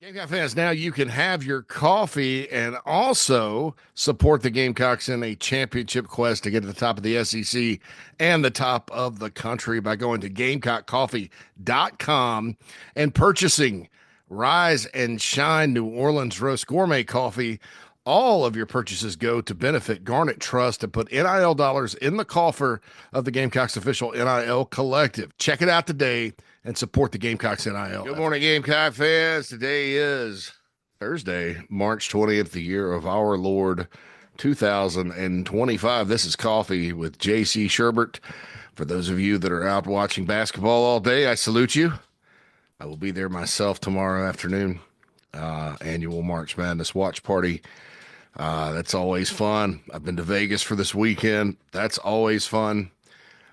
Gamecock fans, now you can have your coffee and also support the Gamecocks in a championship quest to get to the top of the SEC and the top of the country by going to GamecockCoffee.com and purchasing Rise and Shine New Orleans Roast Gourmet Coffee. All of your purchases go to benefit Garnet Trust and put NIL dollars in the coffer of the Gamecocks official NIL collective. Check it out today and support the Gamecocks NIL. Good morning, Gamecock fans. Today is Thursday, March 20th, the year of our Lord 2025. This is Coffee with JC Sherbert. For those of you that are out watching basketball all day, I salute you. I will be there myself tomorrow afternoon. Annual March Madness watch party. That's always fun. I've been to Vegas for this weekend. That's always fun.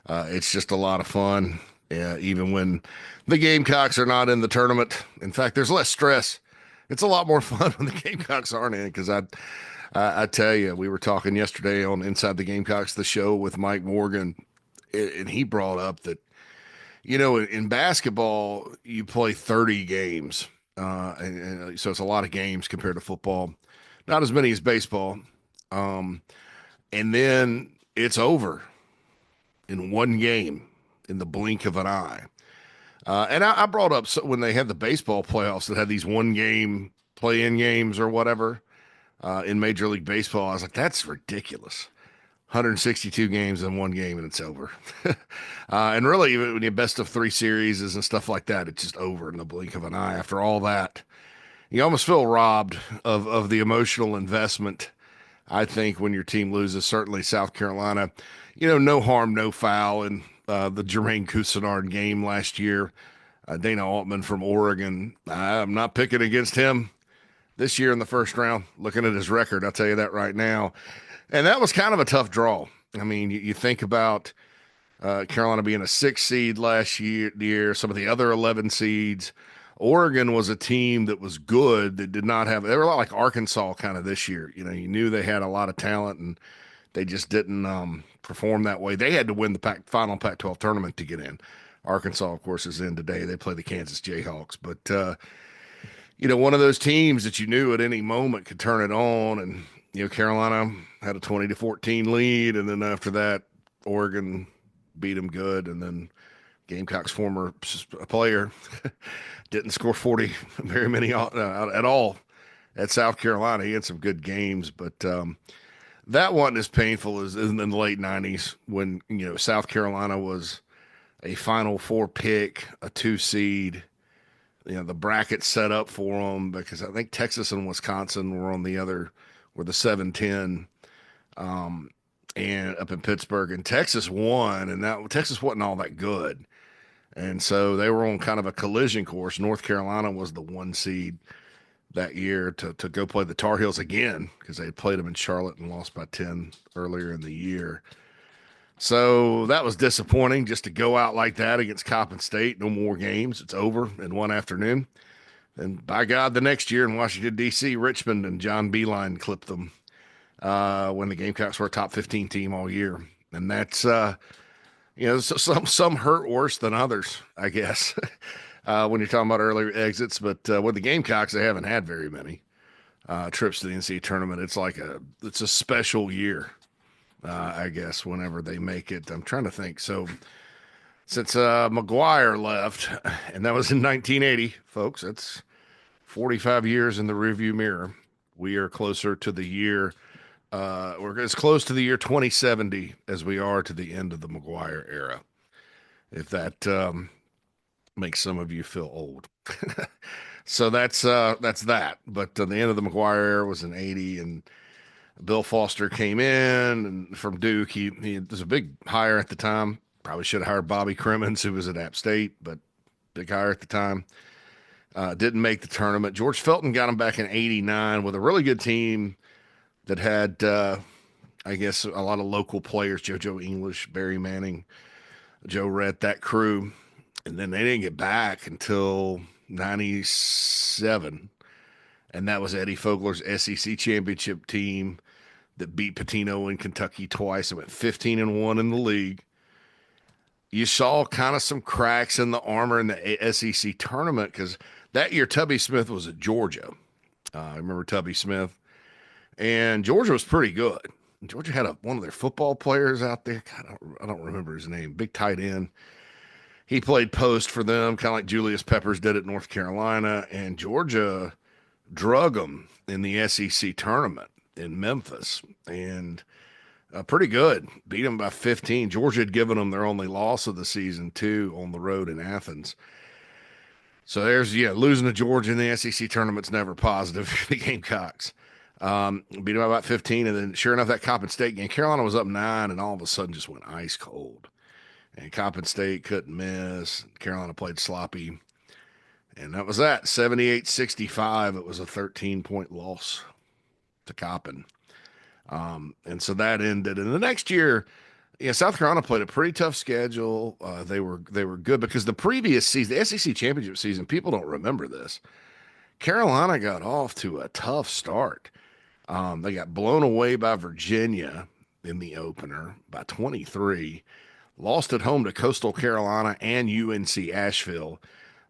It's just a lot of fun. Even when the Gamecocks are not in the tournament. In fact, there's less stress. It's a lot more fun when the Gamecocks aren't in, because I tell you, we were talking yesterday on Inside the Gamecocks, the show with Mike Morgan, and he brought up that, in basketball, you play 30 games. And so it's a lot of games compared to football. Not as many as baseball. And then it's over in one game in the blink of an eye. And I brought up when they had the baseball playoffs that had these one-game play-in games or whatever in Major League Baseball. I was like, that's ridiculous. 162 games in one game and it's over. And really, even when you best of three series and stuff like that, it's just over in the blink of an eye. After all that, you almost feel robbed of the emotional investment, I think, when your team loses. Certainly South Carolina, no harm, no foul in the Jermaine Cousinard game last year. Dana Altman from Oregon, I'm not picking against him this year in the first round. Looking at his record, I'll tell you that right now. And that was kind of a tough draw. I mean, you think about Carolina being a 6 seed last year, some of the other 11 seeds. Oregon was a team that was good, that did not have, they were a lot like Arkansas kind of this year. You knew they had a lot of talent and they just didn't perform that way. They had to win the final Pac-12 tournament to get in. Arkansas, of course, is in today. They play the Kansas Jayhawks. But, one of those teams that you knew at any moment could turn it on. And, Carolina had a 20-14 lead. And then after that, Oregon beat them good. And then Gamecocks former player didn't score 40 very many at all at South Carolina. He had some good games, but that wasn't as painful as in the late 90s when, South Carolina was a Final Four pick, a 2 seed. The bracket set up for them because I think Texas and Wisconsin were were the 7-10. And up in Pittsburgh, and Texas won, and Texas wasn't all that good. And so they were on kind of a collision course. North Carolina was the 1 seed that year to go play the Tar Heels again, because they had played them in Charlotte and lost by 10 earlier in the year. So that was disappointing, just to go out like that against Coppin State. No more games. It's over in one afternoon. And by God, the next year in Washington, D.C., Richmond and John Beeline clipped them when the Gamecocks were a top 15 team all year. And that's, some hurt worse than others, I guess, when you're talking about earlier exits. But with the Gamecocks, they haven't had very many trips to the NCAA tournament. It's a special year, I guess, whenever they make it. I'm trying to think. So since McGuire left, and that was in 1980, folks, that's 45 years in the rearview mirror. We are closer to the year. We're as close to the year 2070 as we are to the end of the McGuire era. If that makes some of you feel old. So that's that. But the end of the McGuire era was in 80, and Bill Foster came in and from Duke. He was a big hire at the time. Probably should have hired Bobby Crimmins, who was at App State, but big hire at the time. Didn't make the tournament. George Felton got him back in 89 with a really good team that had, I guess, a lot of local players, JoJo English, Barry Manning, Joe Rett, that crew. And then they didn't get back until 97. And that was Eddie Fogler's SEC championship team that beat Patino in Kentucky twice and went 15-1 in the league. You saw kind of some cracks in the armor in the SEC tournament because That year, Tubby Smith was at Georgia. I remember Tubby Smith, and Georgia was pretty good. Georgia had one of their football players out there. God, I don't remember his name. Big tight end. He played post for them, kind of like Julius Peppers did at North Carolina. And Georgia drug them in the SEC tournament in Memphis, and pretty good. Beat them by 15. Georgia had given them their only loss of the season, too, on the road in Athens. So there's, losing to Georgia in the SEC tournament's never positive for the Gamecocks. Beat them by about 15, and then sure enough, that Coppin State game, Carolina was up 9, and all of a sudden just went ice cold. And Coppin State couldn't miss. Carolina played sloppy. And that was that. 78-65. It was a 13-point loss to Coppin. And so that ended. And the next year, South Carolina played a pretty tough schedule. They were good because the previous season, the SEC championship season, people don't remember this. Carolina got off to a tough start. They got blown away by Virginia in the opener by 23. Lost at home to Coastal Carolina and UNC Asheville.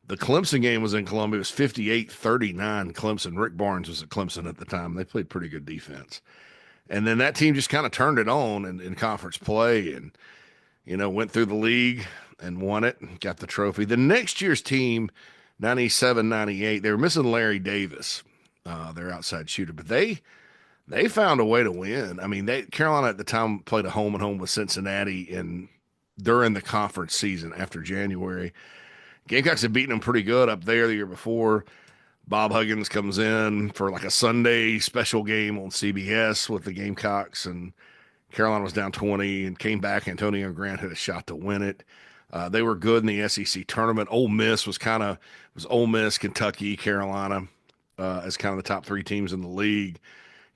The Clemson game was in Columbia. It was 58-39 Clemson. Rick Barnes was at Clemson at the time. They played pretty good defense. And then that team just kind of turned it on in conference play and, went through the league and won it and got the trophy. The next year's team, 97-98, they were missing Larry Davis, their outside shooter, but they found a way to win. I mean, Carolina at the time played a home-and-home with Cincinnati during the conference season after January. Gamecocks had beaten them pretty good up there the year before. Bob Huggins comes in for like a Sunday special game on CBS with the Gamecocks, and Carolina was down 20 and came back. Antonio Grant had a shot to win it. They were good in the SEC tournament. Ole Miss was Ole Miss, Kentucky, Carolina as kind of the top 3 teams in the league.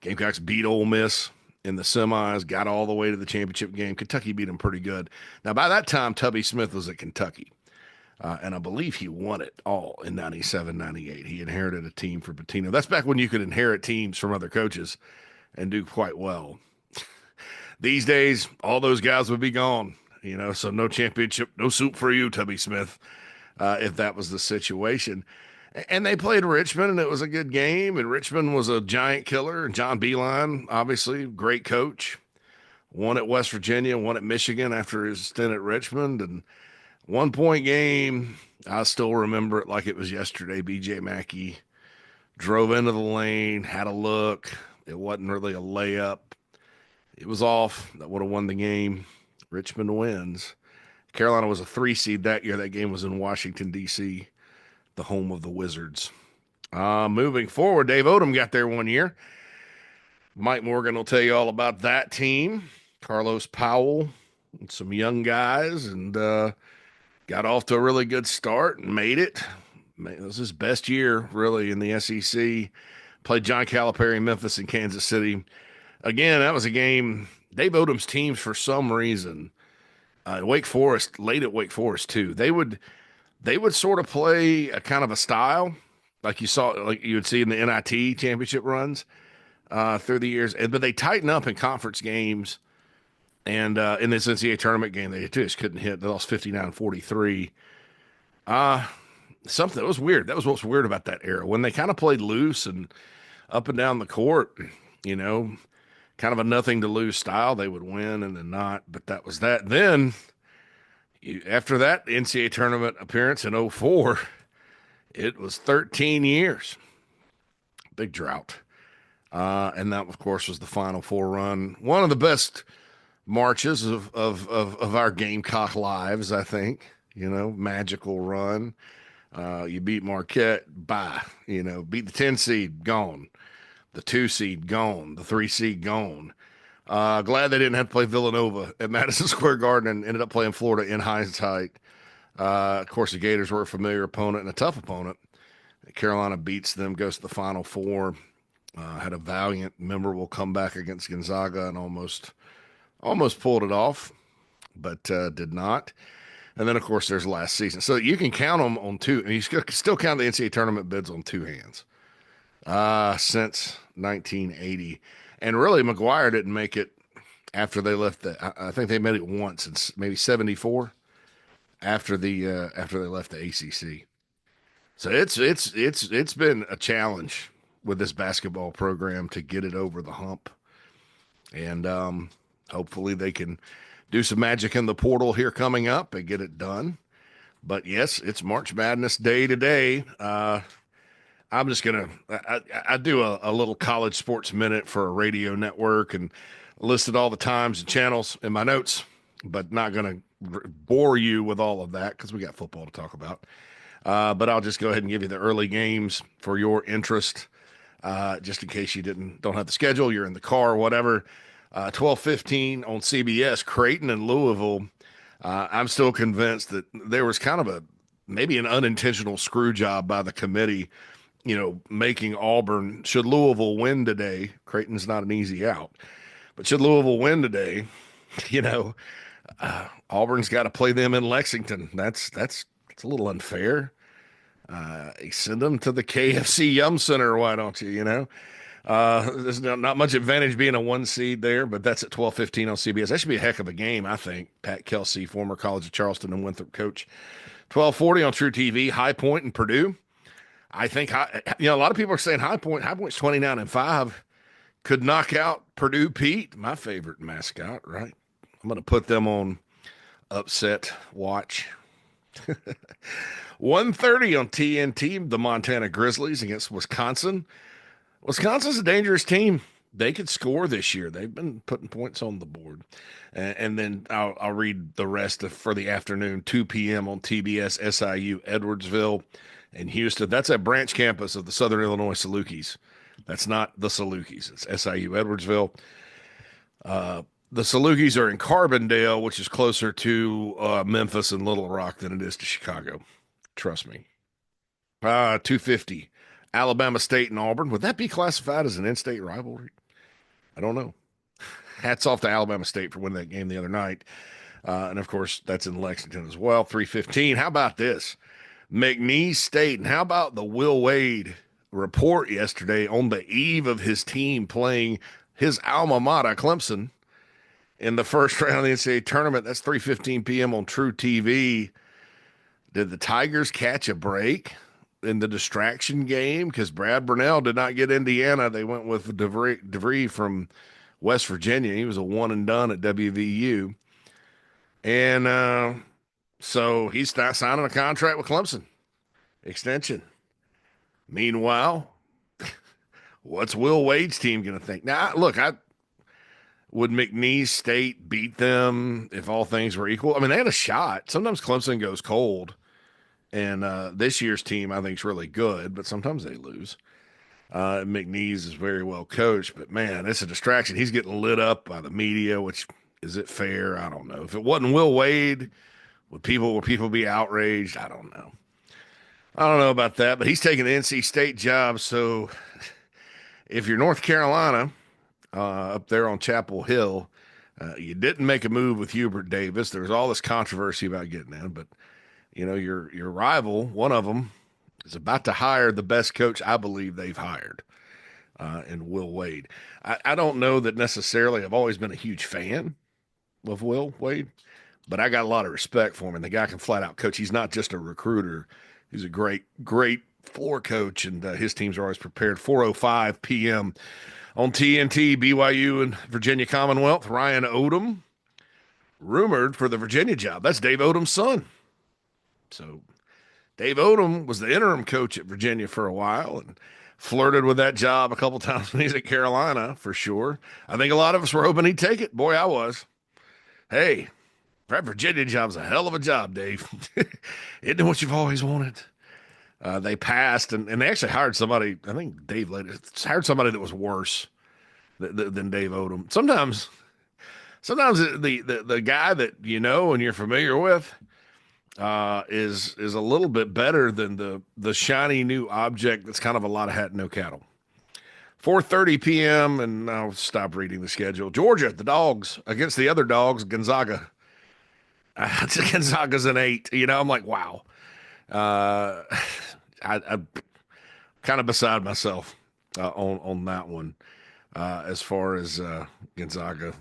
Gamecocks beat Ole Miss in the semis, got all the way to the championship game. Kentucky beat them pretty good. Now, by that time, Tubby Smith was at Kentucky. And I believe he won it all in 97-98. He inherited a team for Pitino. That's back when you could inherit teams from other coaches and do quite well. These days, all those guys would be gone, so no championship, no soup for you, Tubby Smith, if that was the situation. And they played Richmond, and it was a good game, and Richmond was a giant killer. And John Beilein, obviously, great coach. Won at West Virginia, won at Michigan after his stint at Richmond, and 1-point game. I still remember it like it was yesterday. B.J. Mackey drove into the lane, had a look. It wasn't really a layup. It was off. That would have won the game. Richmond wins. Carolina was a 3 seed that year. That game was in Washington, D.C., the home of the Wizards. Moving forward, Dave Odom got there one year. Mike Morgan will tell you all about that team. Carlos Powell and some young guys, and got off to a really good start and made it. It was his best year, really, in the SEC. Played John Calipari, Memphis, and Kansas City. Again, that was a game. Dave Odom's teams, for some reason, Wake Forest, late at Wake Forest, too, they would sort of play a kind of a style like you would see in the NIT championship runs through the years. But they tighten up in conference games. And in this NCAA tournament game, they just couldn't hit. They lost 59-43. Something that was weird. That was what's weird about that era. When they kind of played loose and up and down the court, kind of a nothing to lose style, they would win and then not. But that was that. Then, after that NCAA tournament appearance in 2004, it was 13 years. Big drought. And that, of course, was the Final Four run. One of the best marches of our Gamecock lives, I think. Magical run. You beat Marquette, bye. Beat the 10 seed, gone. The 2 seed, gone. The 3 seed, gone. Glad they didn't have to play Villanova at Madison Square Garden and ended up playing Florida in hindsight. Of course, the Gators were a familiar opponent and a tough opponent. Carolina beats them, goes to the Final Four. Had a valiant, memorable comeback against Gonzaga and almost pulled it off, but did not. And then, of course, there's last season. So you can count them on two. And you still count the NCAA tournament bids on 2 hands since 1980. And really, McGuire didn't make it after they left. I think they made it once in maybe 74 after they left the ACC. So it's been a challenge with this basketball program to get it over the hump, and hopefully they can do some magic in the portal here coming up and get it done. But yes, it's March Madness day today. I'm just gonna I do a little college sports minute for a radio network and listed all the times and channels in my notes, but not gonna bore you with all of that because we got football to talk about. But I'll just go ahead and give you the early games for your interest, just in case you don't have the schedule, you're in the car, or whatever. 12:15 on CBS, Creighton and Louisville. I'm still convinced that there was kind of a maybe an unintentional screw job by the committee, making Auburn. Should Louisville win today, Creighton's not an easy out, but should Louisville win today, you know, Auburn's got to play them in Lexington. That's a little unfair. Send them to the KFC Yum Center. Why don't you? There's not much advantage being a one seed there, but that's at 12:15 on CBS. That should be a heck of a game, I think. Pat Kelsey, former College of Charleston and Winthrop coach. 12:40 on True TV. High Point and Purdue. I think a lot of people are saying High Point. High Point's 29-5. Could knock out Purdue Pete, my favorite mascot. Right. I'm going to put them on upset watch. 1:30 on TNT. The Montana Grizzlies against Wisconsin. Wisconsin's a dangerous team. They could score this year. They've been putting points on the board. And then I'll read the rest for the afternoon. 2 p.m. on TBS, SIU, Edwardsville, and Houston. That's a branch campus of the Southern Illinois Salukis. That's not the Salukis. It's SIU, Edwardsville. The Salukis are in Carbondale, which is closer to Memphis and Little Rock than it is to Chicago. Trust me. 250. Alabama State and Auburn. Would that be classified as an in-state rivalry? I don't know. Hats off to Alabama State for winning that game the other night. And, of course, that's in Lexington as well. 3:15. How about this? McNeese State. And how about the Will Wade report yesterday on the eve of his team playing his alma mater, Clemson, in the first round of the NCAA tournament? That's 3:15 p.m. on True TV. Did the Tigers catch a break in the distraction game? Because Brad Burnell did not get Indiana. They went with DeVry from West Virginia. He was a one and done at WVU. And so he's not signing a contract with Clemson. Extension. Meanwhile, what's Will Wade's team going to think? Now, look, would McNeese State beat them if all things were equal? I mean, they had a shot. Sometimes Clemson goes cold. And this year's team, I think, is really good, but sometimes they lose. McNeese is very well coached, but man, it's a distraction. He's getting lit up by the media, which is it fair? I don't know. If it wasn't Will Wade, would people be outraged? I don't know. I don't know about that, but he's taking the NC State job. So if you're North Carolina, up there on Chapel Hill, you didn't make a move with Hubert Davis. There's all this controversy about getting in, but your rival, one of them, is about to hire the best coach I believe they've hired, in Will Wade. I don't know that necessarily I've always been a huge fan of Will Wade, but I got a lot of respect for him. And the guy can flat out coach. He's not just a recruiter. He's a great, great floor coach, and his teams are always prepared. 4:05 p.m. on TNT, BYU and Virginia Commonwealth. Ryan Odom, rumored for the Virginia job. That's Dave Odom's son. So Dave Odom was the interim coach at Virginia for a while and flirted with that job a couple times when he's at Carolina, for sure. I think a lot of us were hoping he'd take it. Boy, I was. Hey, that Virginia job's a hell of a job, Dave. Isn't it what you've always wanted? They passed, and they actually hired somebody. I think Dave later hired somebody that was worse than Dave Odom. Sometimes the guy that and you're familiar with is a little bit better than the shiny new object that's kind of a lot of hat, no cattle. 4:30 p.m. and I'll stop reading the schedule. Georgia, the Dogs against the other Dogs, Gonzaga. Gonzaga's an 8. I'm like, wow. I'm kind of beside myself on that one, as far as Gonzaga,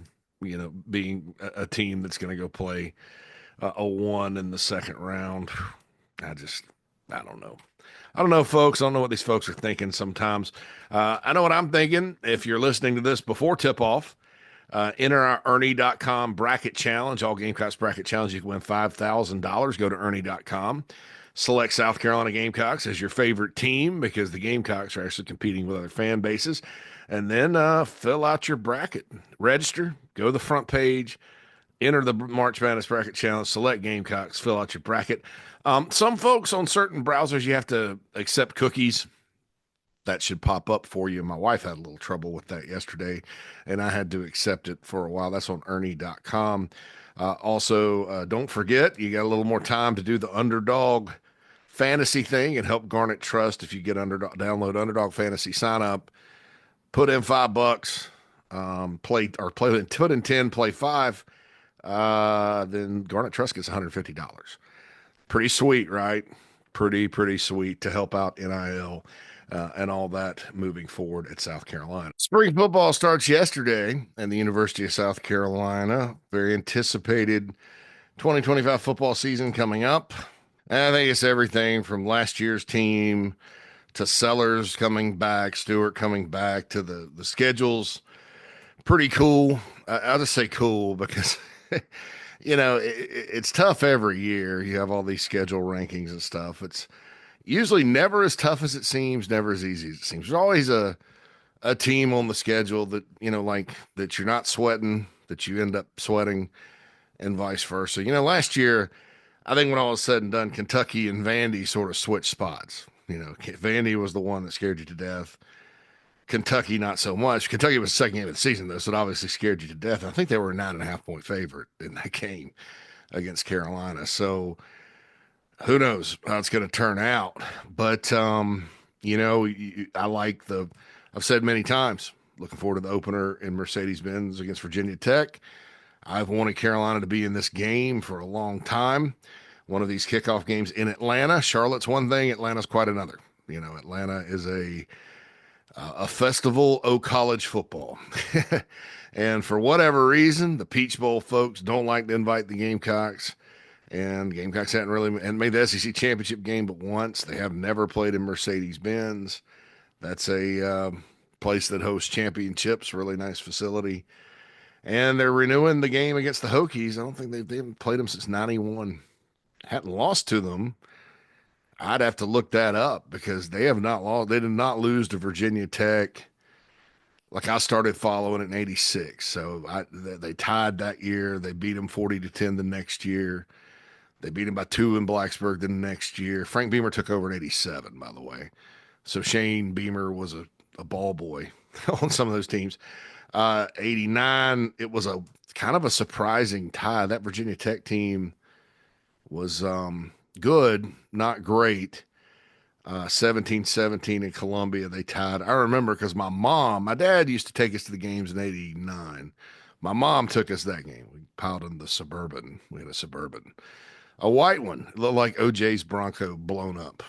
being a team that's going to go play a 1 in the second round. I don't know. I don't know, folks. I don't know what these folks are thinking sometimes. I know what I'm thinking. If you're listening to this before tip off, enter our Ernie.com bracket challenge, all Gamecocks bracket challenge. You can win $5,000. Go to Ernie.com. Select South Carolina Gamecocks as your favorite team because the Gamecocks are actually competing with other fan bases. And then fill out your bracket. Register, go to the front page, enter the March Madness Bracket Challenge, select Gamecocks, fill out your bracket. Some folks on certain browsers, you have to accept cookies. That should pop up for you. My wife had a little trouble with that yesterday, and I had to accept it for a while. That's on Ernie.com. Also, don't forget, you got a little more time to do the underdog fantasy thing and help Garnet Trust. If you get download Underdog Fantasy, sign up, put in $5, put in 10, play 5. Then Garnet Trust gets $150. Pretty sweet, right? Pretty sweet to help out NIL and all that moving forward at South Carolina. Spring football starts yesterday at the University of South Carolina. Very anticipated 2025 football season coming up. And I think it's everything from last year's team to Sellers coming back, Stewart coming back, to the schedules. Pretty cool. I'll just say cool because it's tough every year. You have all these schedule rankings and stuff. It's usually never as tough as it seems, never as easy as it seems. There's always a team on the schedule that, like that you're not sweating, that you end up sweating, and vice versa. Last year, I think when all was said and done, Kentucky and Vandy sort of switched spots. Vandy was the one that scared you to death. Kentucky, not so much. Kentucky was the second game of the season, though, so it obviously scared you to death. I think they were a 9.5-point favorite in that game against Carolina. So who knows how it's going to turn out. But, I like I've said many times, looking forward to the opener in Mercedes-Benz against Virginia Tech. I've wanted Carolina to be in this game for a long time. One of these kickoff games in Atlanta. Charlotte's one thing, Atlanta's quite another. Atlanta is a festival of college football. And for whatever reason, the Peach Bowl folks don't like to invite the Gamecocks. And Gamecocks hadn't made the SEC championship game but once. They have never played in Mercedes-Benz. That's a place that hosts championships, really nice facility. And they're renewing the game against the Hokies. I don't think they haven't played them since 91. Hadn't lost to them. I'd have to look that up because they have not lost. They did not lose to Virginia Tech. Like I started following it in '86, so they tied that year. They beat them 40-10 the next year. They beat them by 2 in Blacksburg the next year. Frank Beamer took over in '87, by the way. So Shane Beamer was a ball boy on some of those teams. '89, it was a kind of a surprising tie. That Virginia Tech team was good, not great. 17-17 in Columbia, they tied. I remember because my dad used to take us to the games in '89. My mom took us that game. We piled in the Suburban. We had a Suburban, a white one. It looked like OJ's Bronco blown up.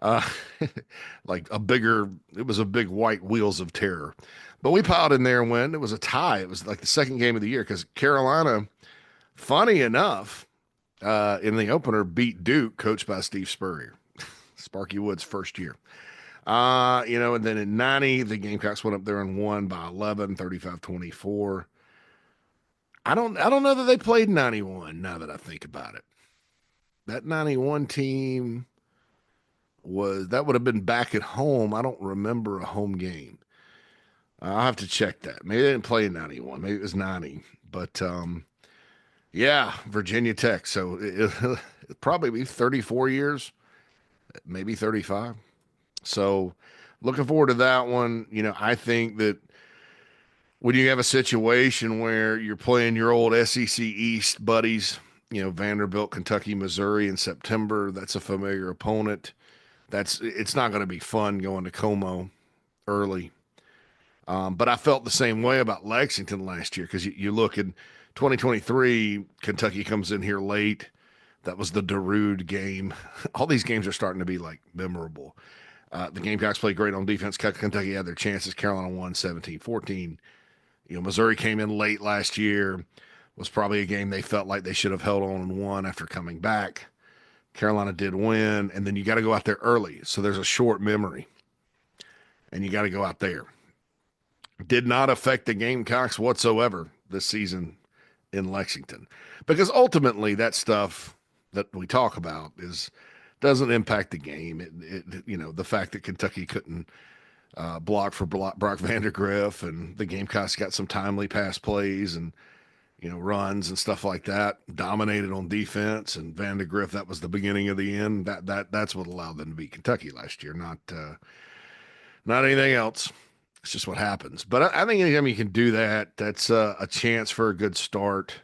Uh, it was a big white Wheels of Terror. But we piled in there and went. It was a tie. It was like the second game of the year because Carolina, funny enough, in the opener, beat Duke, coached by Steve Spurrier. Sparky Wood's first year. And then in '90, the Gamecocks went up there and won by 11, 35-24. I don't know that they played '91 now that I think about it. That '91 team would have been back at home. I don't remember a home game. I'll have to check that. Maybe they didn't play in '91. Maybe it was '90. But yeah, Virginia Tech. So it'll probably be 34 years, maybe 35. So looking forward to that one. I think that when you have a situation where you're playing your old SEC East buddies, Vanderbilt, Kentucky, Missouri in September, that's a familiar opponent. It's not going to be fun going to Como early. But I felt the same way about Lexington last year because you look in 2023, Kentucky comes in here late. That was the Darude game. All these games are starting to be like memorable. The Gamecocks played great on defense. Kentucky had their chances. Carolina won 17-14. Missouri came in late last year. Was probably a game they felt like they should have held on and won after coming back Carolina did win, and then you got to go out there early. So there's a short memory, and you got to go out there. Did not affect the Gamecocks whatsoever this season in Lexington, because ultimately that stuff that we talk about is doesn't impact the game. The fact that Kentucky couldn't block for Brock Vandegrift, and the Gamecocks got some timely pass plays and runs and stuff like that. Dominated on defense, and Vandegrift, that was the beginning of the end. That's what allowed them to beat Kentucky last year, not anything else. It's just what happens. But I think anytime you can do that, that's a chance for a good start.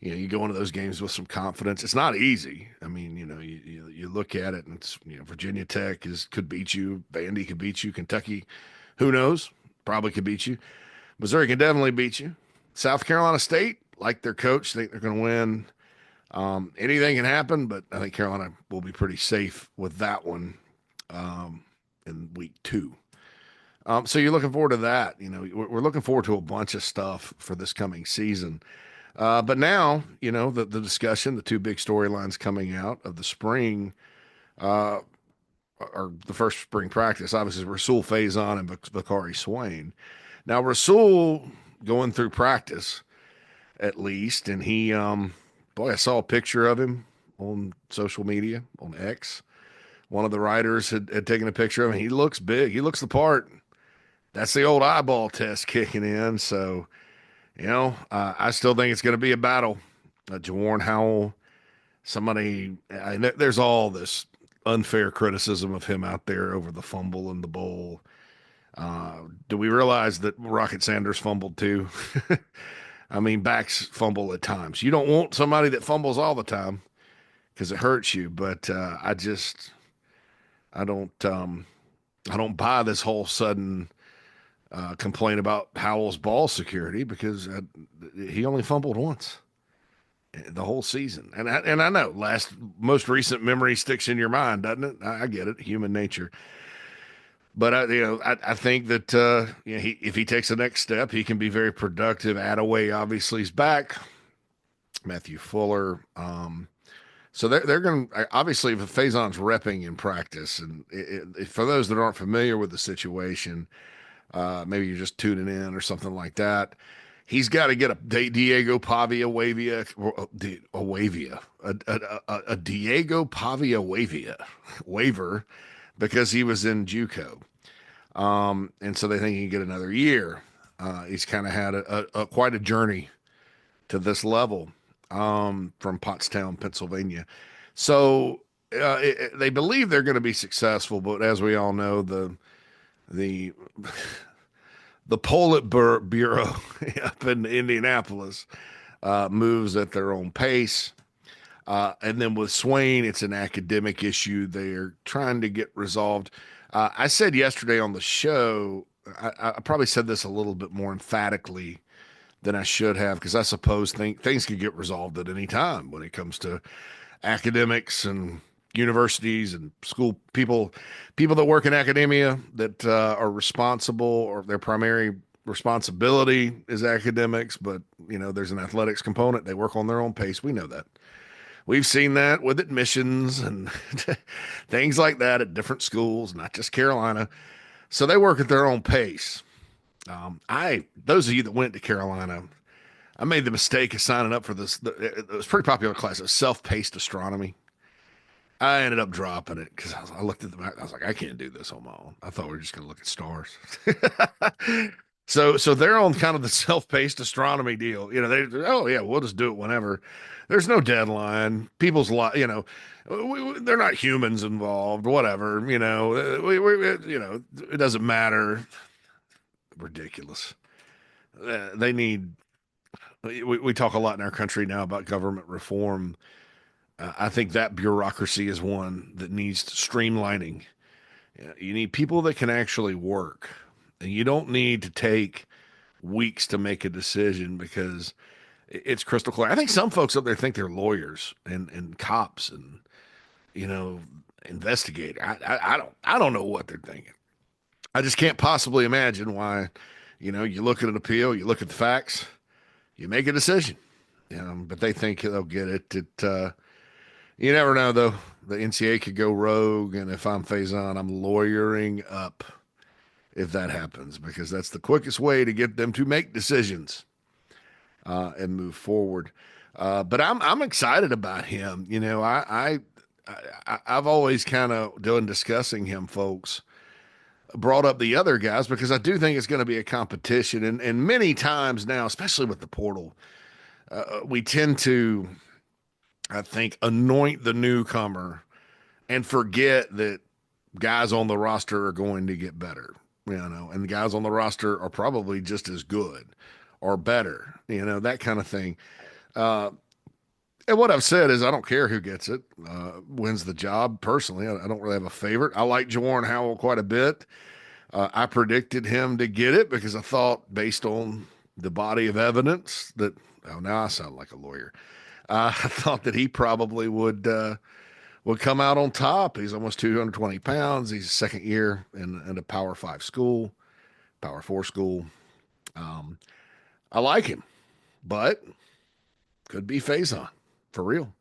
You go into those games with some confidence. It's not easy. I mean, you look at it, and it's Virginia Tech could beat you, Vandy could beat you, Kentucky, who knows, probably could beat you. Missouri can definitely beat you. South Carolina State, like their coach, think they're going to win. Anything can happen, but I think Carolina will be pretty safe with that one in week 2. So you're looking forward to that. We're looking forward to a bunch of stuff for this coming season. But now, the discussion, the 2 big storylines coming out of the spring, or the first spring practice, obviously Rasul Faison and Bakari Swain. Now Rasul going through practice at least, and he, boy, I saw a picture of him on social media, on X. One of the writers had taken a picture of him. He looks big. He looks the part. That's the old eyeball test kicking in. So, I still think it's going to be a battle. Jawarn Howell, there's all this unfair criticism of him out there over the fumble in the bowl. Do we realize that Rocket Sanders fumbled too? I mean, backs fumble at times. You don't want somebody that fumbles all the time because it hurts you. But I don't buy this whole sudden complaint about Howell's ball security, because he only fumbled once the whole season. And I know most recent memory sticks in your mind, doesn't it? I get it, human nature. But I think that if he takes the next step, he can be very productive. Attaway obviously is back. Matthew Fuller. So they're going to obviously, if Faison's repping in practice, and for those that aren't familiar with the situation, maybe you're just tuning in or something like that. He's got to get a Diego Pavia waiver because he was in JUCO. And so they think he can get another year. He's kind of had quite a journey to this level from Pottstown, Pennsylvania. So they believe they're going to be successful, but as we all know, the Politburo up in Indianapolis moves at their own pace. And then with Swain, it's an academic issue they're trying to get resolved. I said yesterday on the show, I probably said this a little bit more emphatically than I should have, because I suppose things could get resolved at any time when it comes to academics and universities and school people that work in academia that are responsible, or their primary responsibility is academics, but there's an athletics component. They work on their own pace. We know that. We've seen that with admissions and things like that at different schools, not just Carolina. So they work at their own pace. Those of you that went to Carolina, I made the mistake of signing up for this. It was a pretty popular class. It was self-paced astronomy. I ended up dropping it because I looked at the back. I was like, I can't do this on my own. I thought we were just going to look at stars. So they're on kind of the self-paced astronomy deal. We'll just do it whenever. There's no deadline. People's life, they're not humans involved. Whatever, it doesn't matter. Ridiculous. They need. We talk a lot in our country now about government reform. I think that bureaucracy is one that needs streamlining. You need people that can actually work, and you don't need to take weeks to make a decision because it's crystal clear. I think some folks up there think they're lawyers and cops and investigators. I don't know what they're thinking. I just can't possibly imagine why. You look at an appeal, you look at the facts, you make a decision. But they think they'll get it You never know, though. The NCAA could go rogue, and if I'm Faison, I'm lawyering up if that happens because that's the quickest way to get them to make decisions and move forward. But I'm excited about him. You know, I've always kind of doing discussing him, folks. Brought up the other guys because I do think it's going to be a competition, and many times now, especially with the portal, we tend to, I think, anoint the newcomer and forget that guys on the roster are going to get better, and the guys on the roster are probably just as good or better, that kind of thing. Uh, and what I've said is I don't care who gets it, wins the job. Personally, I don't really have a favorite. I like Jawarn Howell quite a bit. I predicted him to get it because I thought, based on the body of evidence, that now I sound like a lawyer. I thought that he probably would come out on top. He's almost 220 pounds. He's second year in a Power Five school, Power Four school. Um, I like him, but could be Faison for real.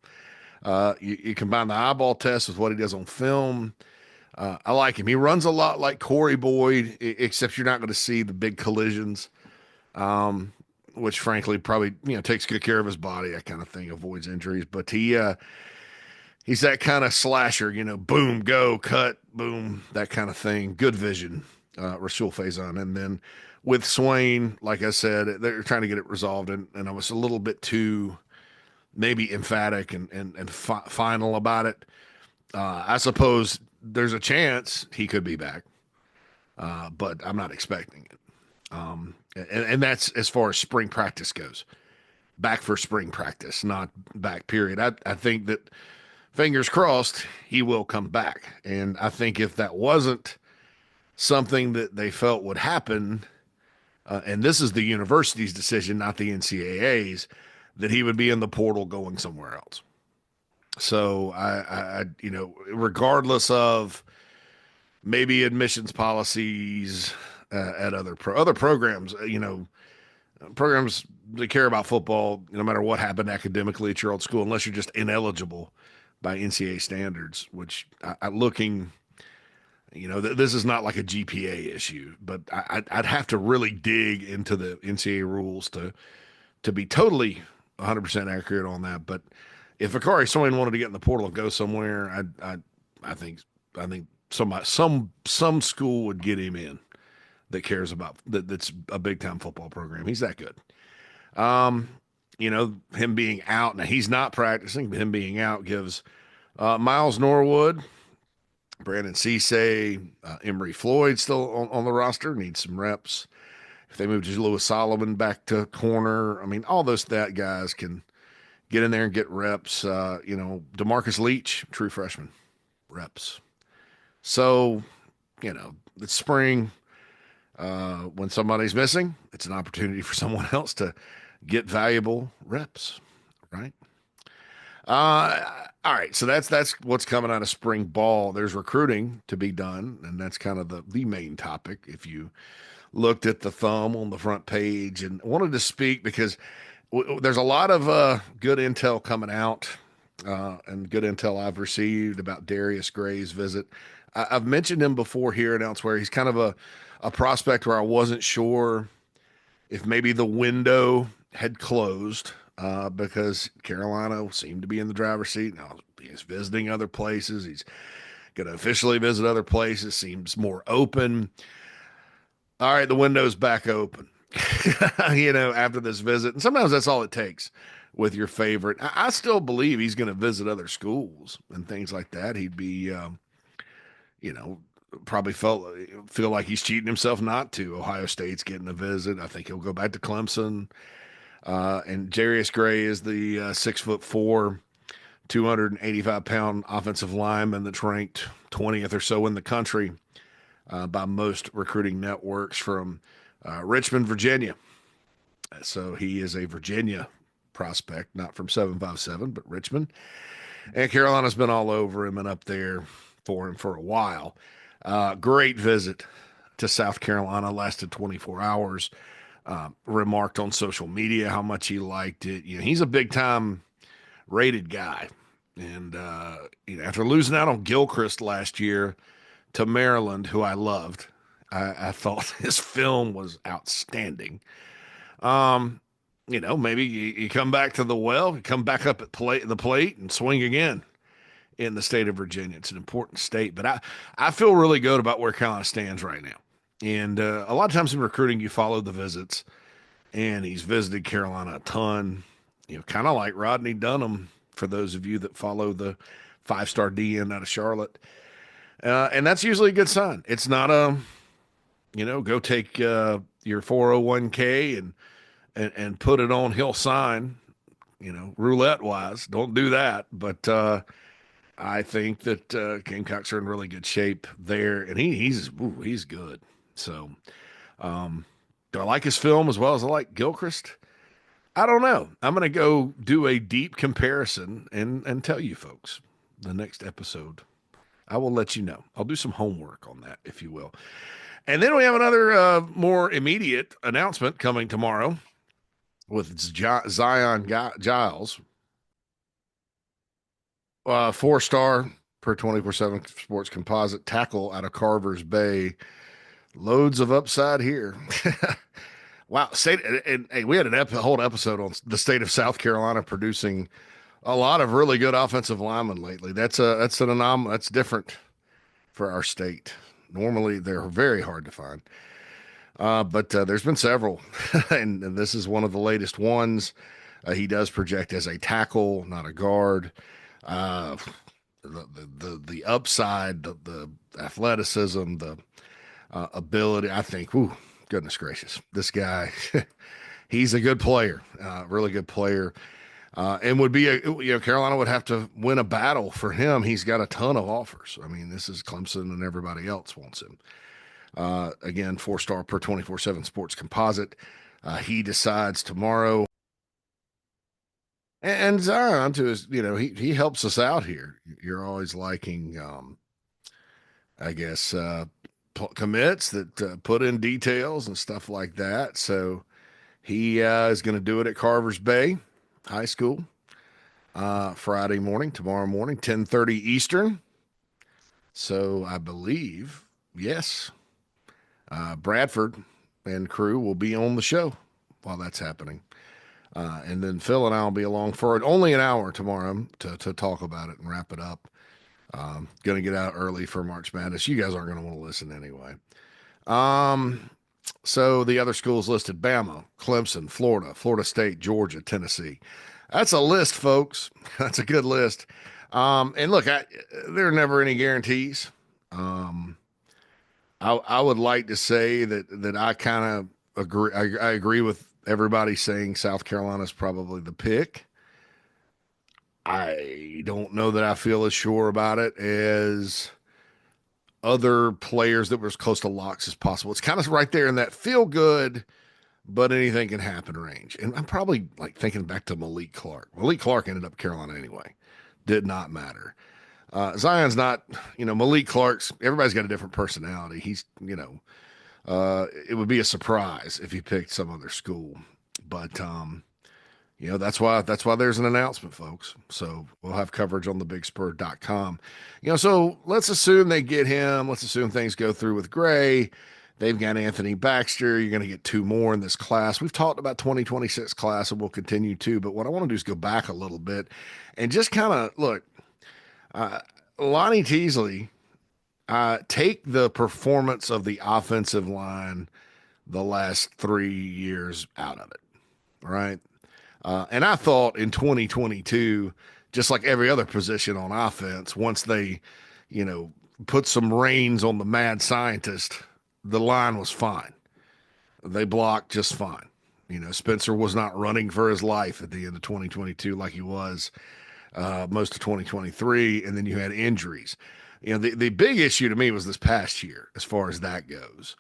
You combine the eyeball test with what he does on film. I like him. He runs a lot like Corey Boyd, except you're not going to see the big collisions, which frankly probably takes good care of his body, that kind of thing, avoids injuries. But he's that kind of slasher, boom, go, cut, boom, that kind of thing. Good vision, Rasul Faison. And then with Swain, like I said, they're trying to get it resolved, and I was a little bit too maybe emphatic and final about it. I suppose there's a chance he could be back, but I'm not expecting it. And that's as far as spring practice goes. Back for spring practice, not back, period. I think that, fingers crossed, he will come back. And I think if that wasn't something that they felt would happen, and this is the university's decision, not the NCAA's, that he would be in the portal going somewhere else. So regardless of maybe admissions policies at other programs, programs that care about football, no matter what happened academically at your old school, unless you're just ineligible by NCAA standards, which looking, this is not like a GPA issue, but I'd have to really dig into the NCAA rules to be totally 100% accurate on that. But if Akari Swain wanted to get in the portal and go somewhere, I think some school would get him in that cares about that's a big time football program. He's that good. Him being out now, he's not practicing, but him being out gives Miles Norwood, Brandon Cisse, Emery Floyd still on the roster, needs some reps. If they move Lewis Solomon back to corner, I mean, all those guys can get in there and get reps. DeMarcus Leach, true freshman, reps. So, it's spring. When somebody's missing, it's an opportunity for someone else to get valuable reps, right? All right, so that's what's coming out of spring ball. There's recruiting to be done, and that's kind of the main topic. If you looked at the thumb on the front page, and wanted to speak because there's a lot of good intel coming out, and good intel I've received about Darius Gray's visit. I've mentioned him before here and elsewhere. He's kind of a prospect where I wasn't sure if maybe the window had closed because Carolina seemed to be in the driver's seat. Now he's visiting other places. He's going to officially visit other places. Seems more open. All right, the window's back open, after this visit. And sometimes that's all it takes with your favorite. I still believe he's going to visit other schools and things like that. He'd be, probably feel like he's cheating himself not to. Ohio State's getting a visit. I think he'll go back to Clemson. And Darius Gray is the 6'4", 285-pound offensive lineman that's ranked 20th or so in the country by most recruiting networks from Richmond, Virginia. So he is a Virginia prospect, not from 757, but Richmond. And Carolina's been all over him and up there for him for a while. Great visit to South Carolina, lasted 24 hours. Remarked on social media how much he liked it. He's a big time rated guy And after losing out on Gilchrist last year to Maryland, who I loved, I thought his film was outstanding. Um, maybe you come back to the well, you come back up at the plate and swing again in the state of Virginia. It's an important state, but I feel really good about where Carolina stands right now. And a lot of times in recruiting, you follow the visits, and he's visited Carolina a ton. Kind of like Rodney Dunham. For those of you that follow the five-star DN out of Charlotte, and that's usually a good sign. It's not go take your 401k and put it on. He'll sign. Roulette wise, don't do that. But I think that Gamecocks are in really good shape there, and he's good. So, do I like his film as well as I like Gilchrist? I don't know. I'm going to go do a deep comparison and tell you folks the next episode. I will let you know. I'll do some homework on that, if you will. And then we have another more immediate announcement coming tomorrow with Zion Giles, 4-star per 24/7 Sports Composite tackle out of Carver's Bay. Loads of upside here. Wow, and we had a whole episode on the state of South Carolina producing a lot of really good offensive linemen lately. That's an anomaly. That's different for our state. Normally, they're very hard to find, but there's been several, and this is one of the latest ones. He does project as a tackle, not a guard. Uh, the upside, the athleticism, the ability. I think. Ooh, goodness gracious, this guy. He's a good player, really good player. And would be Carolina would have to win a battle for him. He's got a ton of offers. I mean, this is Clemson and everybody else wants him. Again, 4-star per 24/7 Sports Composite. He decides tomorrow. And Zion to his, he helps us out here. You're always liking, I guess, commits that put in details and stuff like that. So he is going to do it at Carver's Bay High School tomorrow morning, 10:30 Eastern. So I believe, yes, Bradford and crew will be on the show while that's happening. And then Phil and I will be along for it only an hour tomorrow to talk about it and wrap it up. Going to get out early for March Madness. You guys aren't going to want to listen anyway. So the other schools listed: Bama, Clemson, Florida, Florida State, Georgia, Tennessee. That's a list, folks. That's a good list. And look, there are never any guarantees. I would like to say that I kind of agree. I agree with everybody saying South Carolina is probably the pick. I don't know that I feel as sure about it as other players that were as close to locks as possible. It's kind of right there in that feel good, but anything can happen range. And I'm probably like thinking back to Malik Clark. Malik Clark ended up Carolina anyway. Did not matter. Zion's not, Malik Clark's, everybody's got a different personality. He's, it would be a surprise if he picked some other school. But, that's why there's an announcement, folks. So we'll have coverage on thebigspur.com. So let's assume they get him. Let's assume things go through with Gray. They've got Anthony Baxter. You're going to get 2 more in this class. We've talked about 2026 class, and we'll continue to. But what I want to do is go back a little bit and just kind of look. Lonnie Teasley, take the performance of the offensive line the last 3 years out of it, right? And I thought in 2022, just like every other position on offense, once they, put some reins on the mad scientist, the line was fine. They blocked just fine. Spencer was not running for his life at the end of 2022 like he was most of 2023, and then you had injuries. The big issue to me was this past year as far as that goes.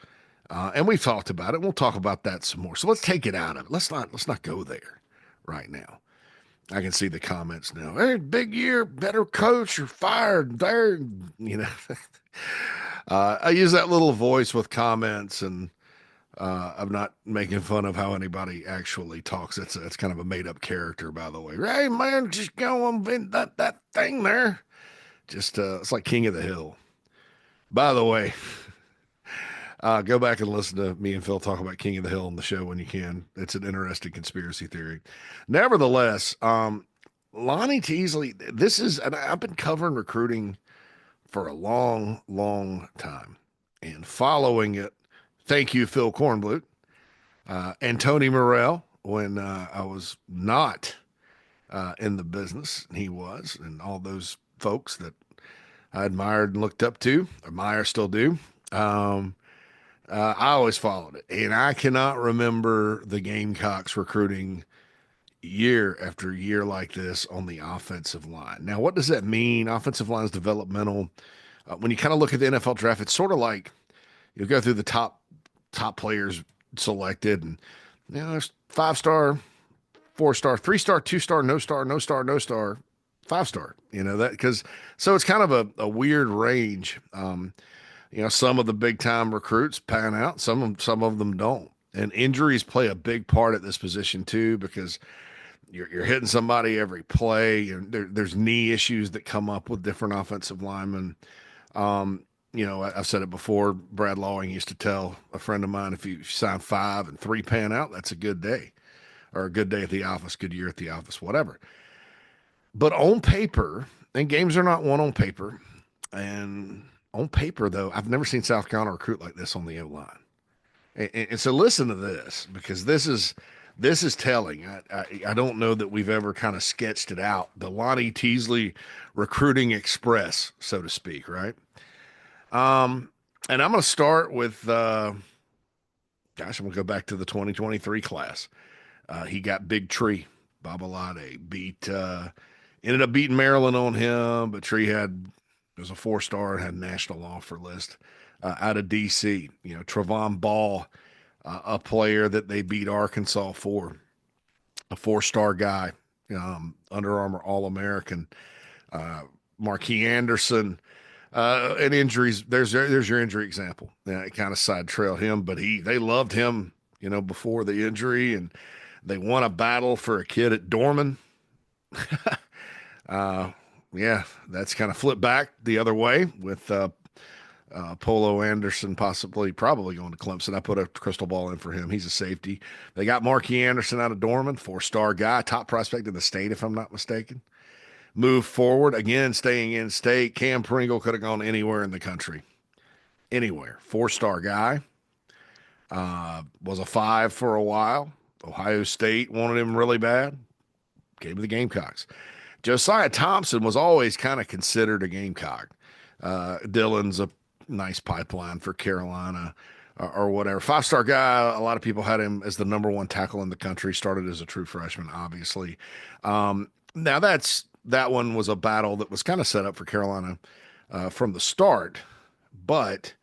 And we've talked about it. We'll talk about that some more. So let's take it out of it. Let's not go there right now. I can see the comments now. Hey, big year, better coach, you're fired. There, I use that little voice with comments, and I'm not making fun of how anybody actually talks. It's kind of a made up character, by the way. Hey man, just go on that thing there. Just it's like King of the Hill. By the way, go back and listen to me and Phil talk about King of the Hill on the show when you can. It's an interesting conspiracy theory. Nevertheless, Lonnie Teasley, this is, and I've been covering recruiting for a long, long time and following it. Thank you, Phil Kornblut, and Tony Morrell when I was not in the business. He was, and all those folks that I admired and looked up to, admire still do. Um, I always followed it, and I cannot remember the Gamecocks recruiting year after year like this on the offensive line. Now, what does that mean? Offensive line is developmental. When you kind of look at the NFL draft, it's sort of like you go through the top players selected, and there's 5-star, 4-star, 3-star, 2-star, no star, no star, no star, 5-star. That because so it's kind of a weird range. Some of the big time recruits pan out, some of them don't. And injuries play a big part at this position too, because you're hitting somebody every play. There's knee issues that come up with different offensive linemen. I've said it before. Brad Lawing used to tell a friend of mine, if you sign 5 and 3 pan out, that's a good day, or a good day at the office, good year at the office, whatever. But on paper, and games are not won on paper, and on paper though, I've never seen South Carolina recruit like this on the O line. And so listen to this, because this is telling. I don't know that we've ever kind of sketched it out. The Lonnie Teasley recruiting express, so to speak, right? And I'm going to start with, I'm going to go back to the 2023 class. He got Big Tree, Babalade, ended up beating Maryland on him, but Tree was a 4-star and had a national offer list out of DC. Trevon Ball, a player that they beat Arkansas for, a 4-star guy, Under Armour All-American. Marquis Anderson, and injuries. There's your injury example. It kind of side trail him, but they loved him, before the injury, and they won a battle for a kid at Dorman. Yeah, that's kind of flipped back the other way with Polo Anderson probably going to Clemson. I put a crystal ball in for him. He's a safety. They got Marquis Anderson out of Dorman, 4-star guy, top prospect in the state, if I'm not mistaken. Move forward again, staying in state. Cam Pringle could have gone anywhere in the country, anywhere. 4-star guy. Was a 5 for a while. Ohio State wanted him really bad. Gave him the Gamecocks. Josiah Thompson was always kind of considered a Gamecock. Dillon's a nice pipeline for Carolina or whatever. 5-star guy. A lot of people had him as the number 1 tackle in the country. Started as a true freshman, obviously. Now that one was a battle that was kind of set up for Carolina from the start. But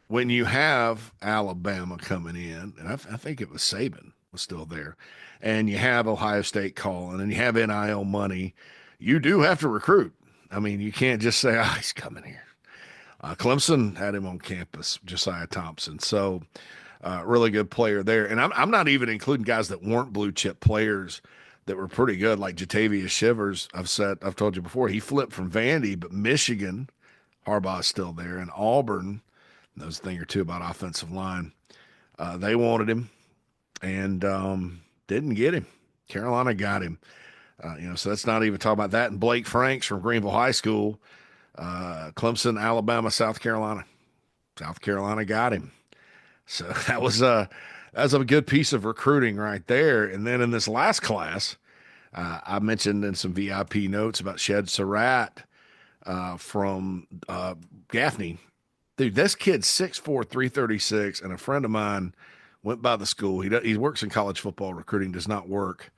when you have Alabama coming in, and I think it was Saban was still there, and you have Ohio State calling, and you have NIL money, you do have to recruit. I mean, you can't just say, he's coming here. Clemson had him on campus, Josiah Thompson. So really good player there. And I'm not even including guys that weren't blue chip players that were pretty good, like Jatavius Shivers. I've told you before, he flipped from Vandy, but Michigan, Harbaugh's still there, and Auburn knows a thing or two about offensive line. They wanted him and didn't get him. Carolina got him. So that's not even talking about that. And Blake Franks from Greenville High School, Clemson, Alabama, South Carolina. South Carolina got him. So that's a good piece of recruiting right there. And then in this last class, I mentioned in some VIP notes about Shed Surratt from Gaffney. Dude, this kid's 6'4", 336, and a friend of mine went by the school. He works in college football recruiting, does not work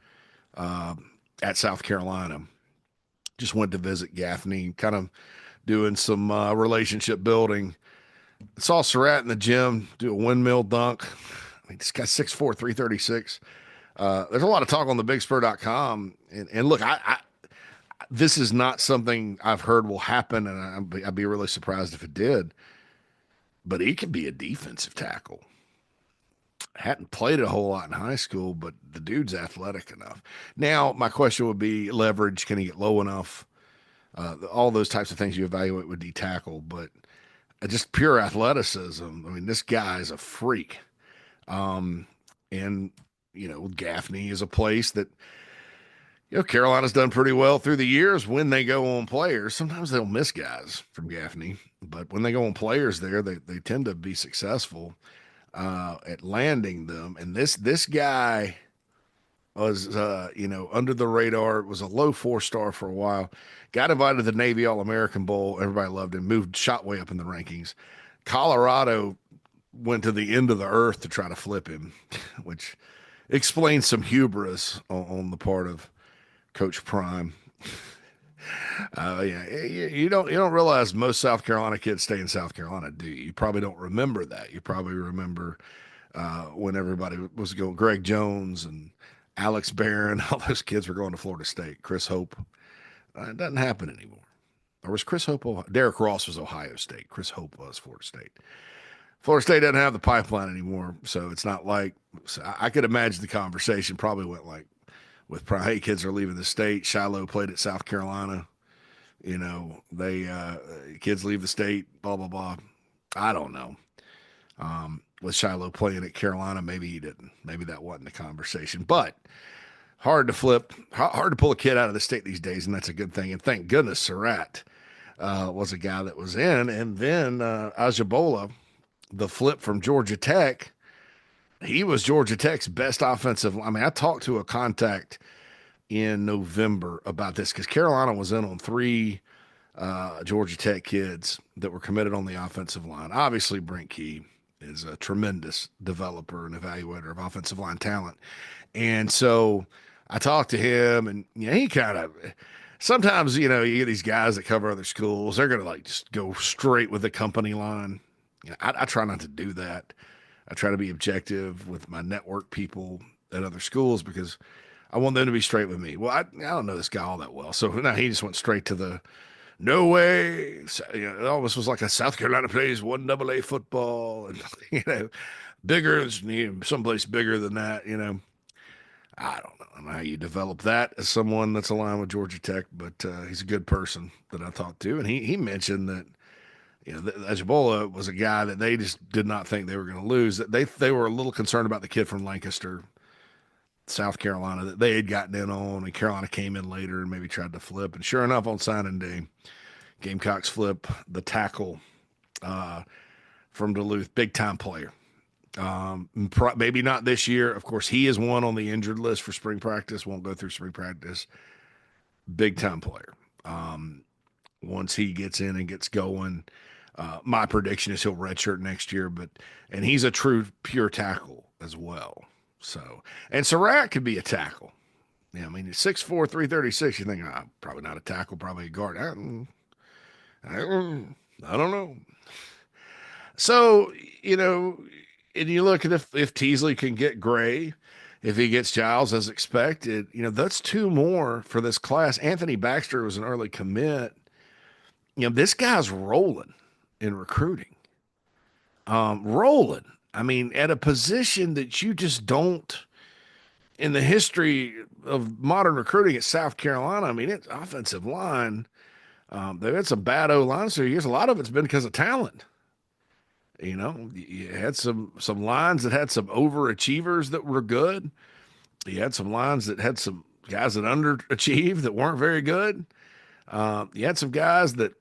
at South Carolina. Just went to visit Gaffney, kind of doing some relationship building. Saw Surratt in the gym do a windmill dunk. I mean, this guy's 6'4", 336. There's a lot of talk on the bigspur.com. And look, this is not something I've heard will happen, and I'd be really surprised if it did. But he could be a defensive tackle. Hadn't played a whole lot in high school, but the dude's athletic enough. Now, my question would be leverage. Can he get low enough? All those types of things you evaluate with D tackle, but just pure athleticism. I mean, this guy is a freak. Um, and Gaffney is a place that Carolina's done pretty well through the years when they go on players. Sometimes they'll miss guys from Gaffney, but when they go on players there, they tend to be successful at landing them. And this guy was under the radar. Was a low 4-star for a while. Got invited to the Navy All-American Bowl. Everybody loved him. Moved shot way up in the rankings. Colorado went to the end of the earth to try to flip him, which explains some hubris on the part of Coach Prime. Yeah, you don't realize most South Carolina kids stay in South Carolina, do you? You probably don't remember that. You probably remember when everybody was going, Greg Jones and Alex Barron, all those kids were going to Florida State. Chris Hope. It doesn't happen anymore. Or was Chris Hope? Derek Ross was Ohio State. Chris Hope was Florida State. Florida State doesn't have the pipeline anymore, so it's not like. So I could imagine the conversation probably went like, with hey, kids are leaving the state. Shiloh played at South Carolina. They kids leave the state. Blah blah blah. I don't know. With Shiloh playing at Carolina, maybe he didn't. Maybe that wasn't the conversation. But hard to flip, hard to pull a kid out of the state these days, and that's a good thing. And thank goodness Surratt was a guy that was in. And then Ajabola, the flip from Georgia Tech, he was Georgia Tech's best offensive. I mean, I talked to a contact in November about this because Carolina was in on 3 Georgia Tech kids that were committed on the offensive line. Obviously, Brent Key is a tremendous developer and evaluator of offensive line talent. And so I talked to him, and he kind of sometimes, you get these guys that cover other schools, they're going to like just go straight with the company line. I try not to do that. I try to be objective with my network people at other schools because I want them to be straight with me. Well, I don't know this guy all that well. So now he just went straight to the no way. It almost was like a South Carolina plays 1AA football and, bigger, someplace bigger than that, I don't know how you develop that as someone that's aligned with Georgia Tech, but he's a good person that I talked to. And he mentioned that, Ajabola was a guy that they just did not think they were going to lose. That they were a little concerned about the kid from Lancaster, South Carolina, that they had gotten in on, and Carolina came in later and maybe tried to flip. And sure enough, on signing day, Gamecocks flip the tackle from Duluth, big time player. Maybe not this year. Of course, he is one on the injured list for spring practice. Won't go through spring practice. Big time player. Once he gets in and gets going, my prediction is he'll redshirt next year. And he's a true pure tackle as well. So, and Surratt could be a tackle. Yeah, I mean, he's 6'4", 336. You think, probably not a tackle, probably a guard. I don't know. So, and you look at if Teasley can get Gray, if he gets Giles as expected, that's 2 more for this class. Anthony Baxter was an early commit. This guy's rolling in recruiting. Rolling. I mean, at a position that you just don't, in the history of modern recruiting at South Carolina, I mean, it's offensive line. They've had some bad O-lines for years. A lot of it's been because of talent. You had some lines that had some overachievers that were good. You had some lines that had some guys that underachieved that weren't very good. You had some guys that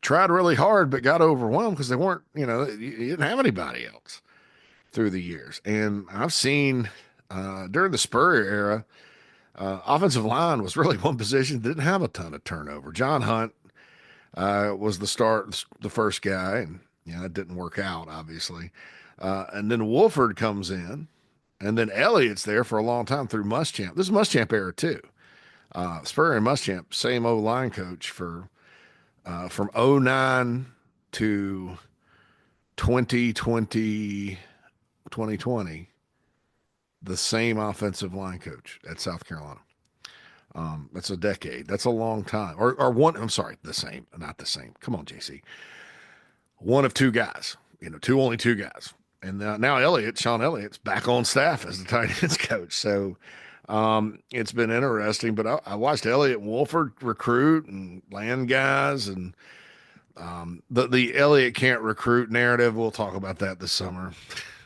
tried really hard but got overwhelmed because they weren't, you didn't have anybody else through the years. And I've seen during the Spurrier era, offensive line was really one position that didn't have a ton of turnover. John Hunt was the first guy, and it didn't work out, obviously. And then Wolford comes in, and then Elliott's there for a long time through Muschamp. This is Muschamp era too. Spurrier and Muschamp, same O-line coach for from 09 to 2020, the same offensive line coach at South Carolina. That's a decade. That's a long time. Or one, I'm sorry, the same, not the same. Come on, JC. One of 2 guys, only 2 guys And now Sean Elliott's back on staff as the tight ends coach. So it's been interesting. But I watched Elliott and Wolford recruit and land guys, and the Elliott can't recruit narrative. We'll talk about that this summer.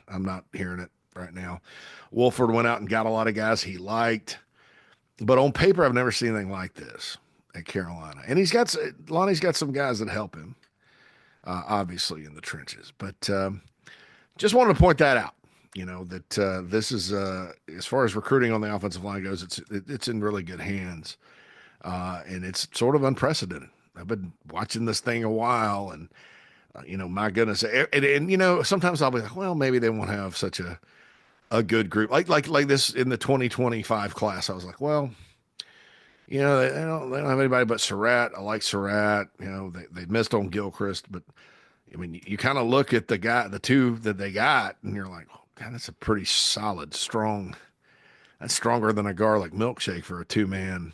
I'm not hearing it right now. Wolford went out and got a lot of guys he liked, but on paper, I've never seen anything like this at Carolina. And Lonnie's got some guys that help him, obviously in the trenches. But just wanted to point that out. That this is as far as recruiting on the offensive line goes, it's in really good hands, and it's sort of unprecedented. I've been watching this thing a while, and my goodness, and sometimes I'll be like, well, maybe they won't have such a good group like this in the 2025 class. I was like, well, they don't have anybody but Surratt. I like Surratt. They missed on Gilchrist, but I mean, you kind of look at the two that they got, and you're like, oh, God, that's a pretty solid, strong. That's stronger than a garlic milkshake for a two-man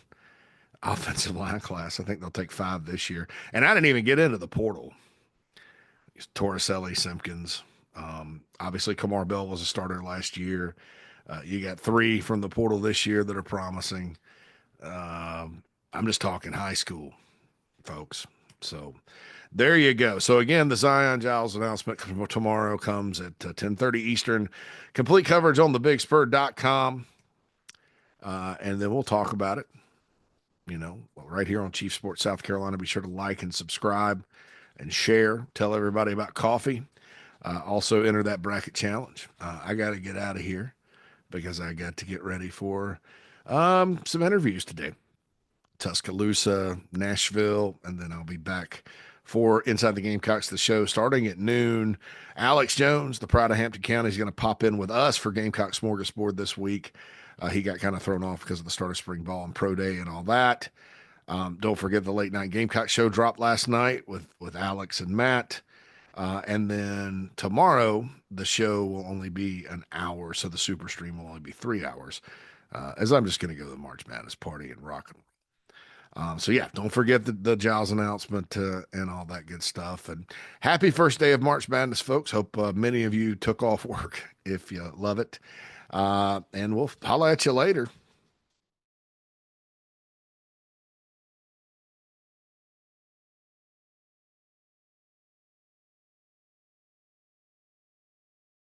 offensive line class. I think they'll take 5 this year. And I didn't even get into the portal. Torricelli, Simpkins. Obviously, Kamar Bell was a starter last year. You got 3 from the portal this year that are promising. I'm just talking high school, folks. So there you go. So again, the Zion Giles announcement tomorrow comes at 10:30 Eastern. Complete coverage on thebigspur.com. And then we'll talk about it, right here on Chief Sports South Carolina. Be sure to like and subscribe and share. Tell everybody about coffee. Also enter that bracket challenge. I got to get out of here because I got to get ready for some interviews today. Tuscaloosa, Nashville, and then I'll be back for Inside the Gamecocks, the show starting at noon. Alex Jones, the pride of Hampton County, is going to pop in with us for Gamecock Smorgasbord this week. He got kind of thrown off because of the start of spring ball and pro day and all that. Don't forget the late night Gamecock show dropped last night with Alex and Matt. And then tomorrow, the show will only be an hour, so the super stream will only be 3 hours, as I'm just going to go to the March Madness party and rock and so yeah, don't forget the Giles announcement and all that good stuff. And happy first day of March Madness, folks. Hope many of you took off work if you love it. And we'll holla at you later.